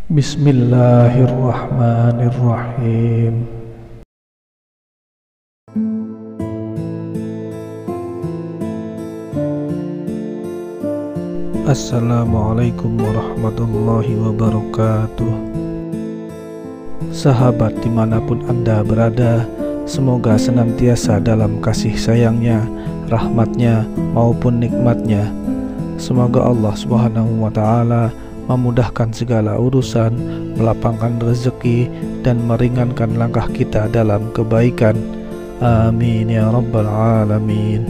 Bismillahirrahmanirrahim. Assalamualaikum warahmatullahi wabarakatuh. Sahabat dimanapun Anda berada, semoga senantiasa dalam kasih sayangnya, rahmatnya maupun nikmatnya. Semoga Allah Subhanahu wa ta'ala memudahkan segala urusan, melapangkan rezeki, dan meringankan langkah kita dalam kebaikan. Amin ya rabbal alamin.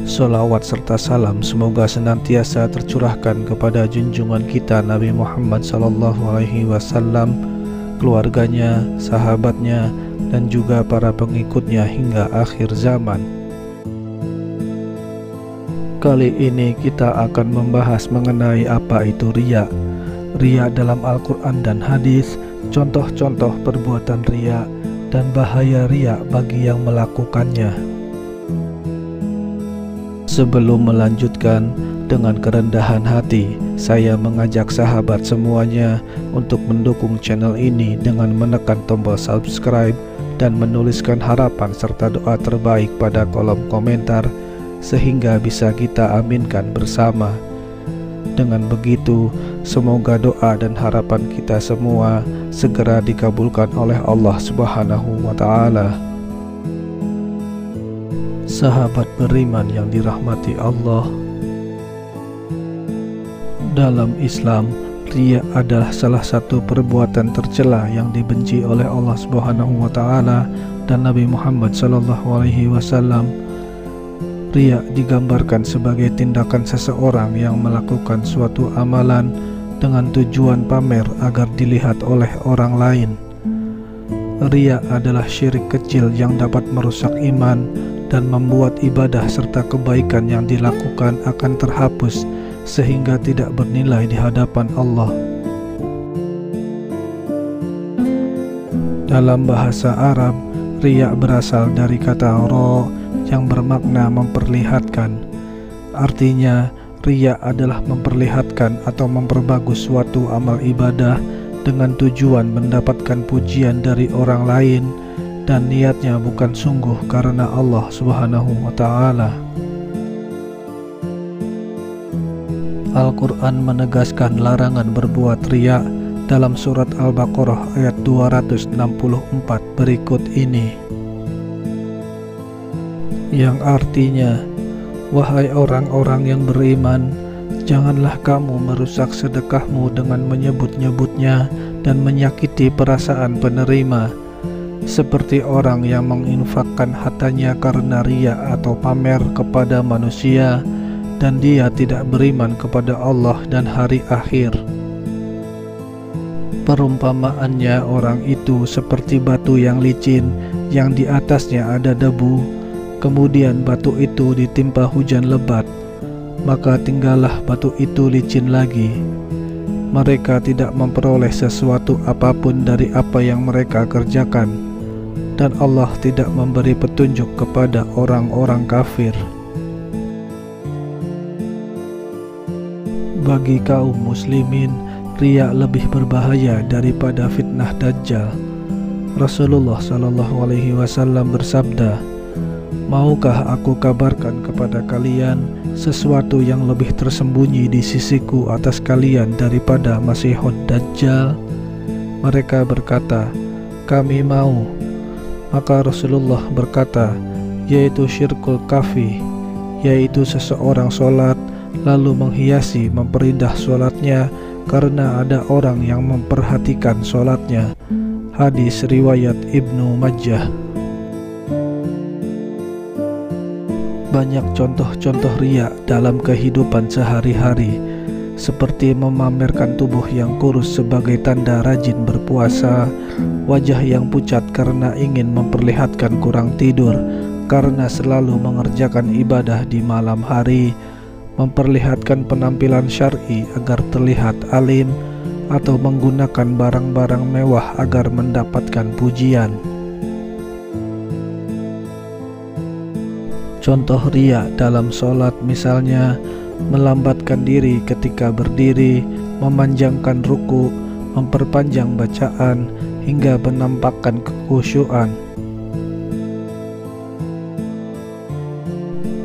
Salawat serta salam semoga senantiasa tercurahkan kepada junjungan kita Nabi Muhammad SAW, keluarganya, sahabatnya, dan juga para pengikutnya hingga akhir zaman. Kali ini kita akan membahas mengenai apa itu riya. Riya dalam Al-Quran dan hadis, contoh-contoh perbuatan riya, dan bahaya riya bagi yang melakukannya. Sebelum melanjutkan, dengan kerendahan hati, saya mengajak sahabat semuanya untuk mendukung channel ini dengan menekan tombol subscribe dan menuliskan harapan serta doa terbaik pada kolom komentar, sehingga bisa kita aminkan bersama. Dengan begitu, semoga doa dan harapan kita semua segera dikabulkan oleh Allah Subhanahu wa ta'ala. Sahabat beriman yang dirahmati Allah, dalam Islam, riya adalah salah satu perbuatan tercela yang dibenci oleh Allah Subhanahu wa ta'ala dan Nabi Muhammad SAW. Riya digambarkan sebagai tindakan seseorang yang melakukan suatu amalan dengan tujuan pamer agar dilihat oleh orang lain. Riya adalah syirik kecil yang dapat merusak iman dan membuat ibadah serta kebaikan yang dilakukan akan terhapus sehingga tidak bernilai di hadapan Allah. Dalam bahasa Arab, riya berasal dari kata ra yang bermakna memperlihatkan. Artinya, riya adalah memperlihatkan atau memperbagus suatu amal ibadah dengan tujuan mendapatkan pujian dari orang lain, dan niatnya bukan sungguh karena Allah Subhanahu wa ta'ala. Al-Quran menegaskan larangan berbuat riya dalam surat Al-Baqarah ayat 264 berikut ini, yang artinya, wahai orang-orang yang beriman, janganlah kamu merusak sedekahmu dengan menyebut-nyebutnya dan menyakiti perasaan penerima, seperti orang yang menginfakkan hartanya karena riya atau pamer kepada manusia, dan dia tidak beriman kepada Allah dan hari akhir. Perumpamaannya orang itu seperti batu yang licin yang di atasnya ada debu. Kemudian batu itu ditimpa hujan lebat, maka tinggallah batu itu licin lagi. Mereka tidak memperoleh sesuatu apapun dari apa yang mereka kerjakan, dan Allah tidak memberi petunjuk kepada orang-orang kafir. Bagi kaum muslimin, riya lebih berbahaya daripada fitnah Dajjal. Rasulullah SAW bersabda, "Maukah aku kabarkan kepada kalian sesuatu yang lebih tersembunyi di sisiku atas kalian daripada Masihud Dajjal?" Mereka berkata, "Kami mau." Maka Rasulullah berkata, yaitu syirkul kafi, yaitu seseorang sholat lalu menghiasi memperindah sholatnya karena ada orang yang memperhatikan sholatnya. Hadis riwayat Ibnu Majah. Banyak contoh-contoh riya dalam kehidupan sehari-hari, seperti memamerkan tubuh yang kurus sebagai tanda rajin berpuasa, wajah yang pucat karena ingin memperlihatkan kurang tidur karena selalu mengerjakan ibadah di malam hari, memperlihatkan penampilan syar'i agar terlihat alim, atau menggunakan barang-barang mewah agar mendapatkan pujian. Contoh riya dalam sholat misalnya melambatkan diri ketika berdiri, memanjangkan ruku, memperpanjang bacaan, hingga menampakkan kekhusyuan.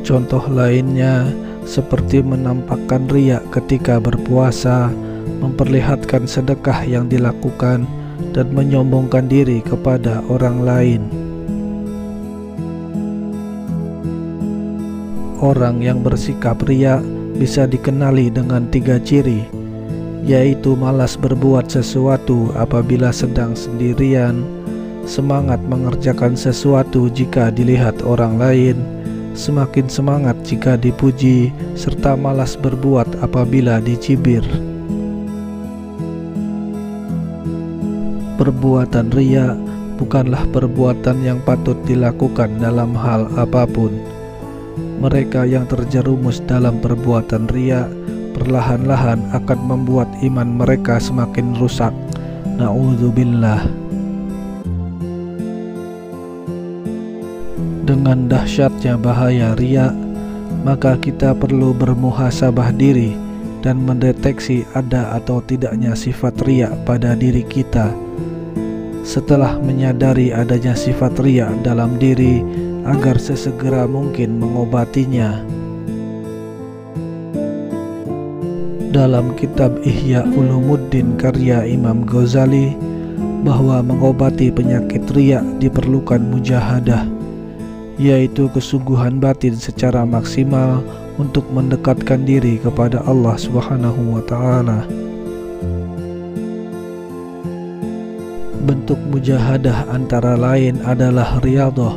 Contoh lainnya seperti menampakkan riya ketika berpuasa, memperlihatkan sedekah yang dilakukan, dan menyombongkan diri kepada orang lain. Orang yang bersikap riya bisa dikenali dengan 3 ciri, yaitu malas berbuat sesuatu apabila sedang sendirian, semangat mengerjakan sesuatu jika dilihat orang lain, semakin semangat jika dipuji, serta malas berbuat apabila dicibir. Perbuatan riya bukanlah perbuatan yang patut dilakukan dalam hal apapun. Mereka yang terjerumus dalam perbuatan riya perlahan-lahan akan membuat iman mereka semakin rusak. Na'udzubillah. Dengan dahsyatnya bahaya riya, maka kita perlu bermuhasabah diri dan mendeteksi ada atau tidaknya sifat riya pada diri kita. Setelah menyadari adanya sifat riya dalam diri, agar sesegera mungkin mengobatinya. Dalam kitab Ihya Ulumuddin karya Imam Ghazali, bahwa mengobati penyakit riya diperlukan mujahadah, yaitu kesungguhan batin secara maksimal untuk mendekatkan diri kepada Allah Subhanahu wa Ta'ala. Bentuk mujahadah antara lain adalah riyadhah,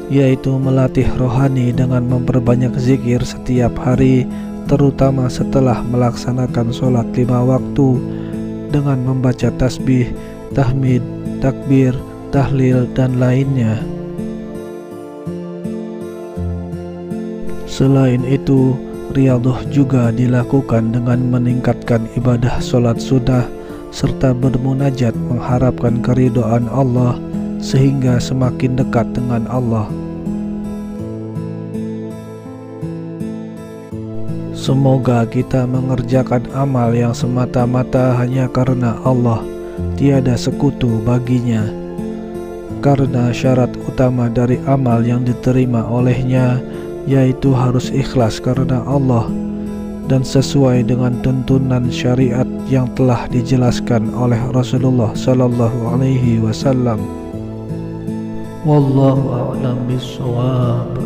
yaitu melatih rohani dengan memperbanyak zikir setiap hari, terutama setelah melaksanakan sholat 5 waktu, dengan membaca tasbih, tahmid, takbir, tahlil, dan lainnya. Selain itu, riyadhah juga dilakukan dengan meningkatkan ibadah sholat sunnah serta bermunajat mengharapkan keridhaan Allah sehingga semakin dekat dengan Allah. Semoga kita mengerjakan amal yang semata-mata hanya karena Allah, tiada sekutu baginya. Karena syarat utama dari amal yang diterima olehnya yaitu harus ikhlas karena Allah dan sesuai dengan tuntunan syariat yang telah dijelaskan oleh Rasulullah sallallahu alaihi wasallam. Wallahu a'lam bishawab.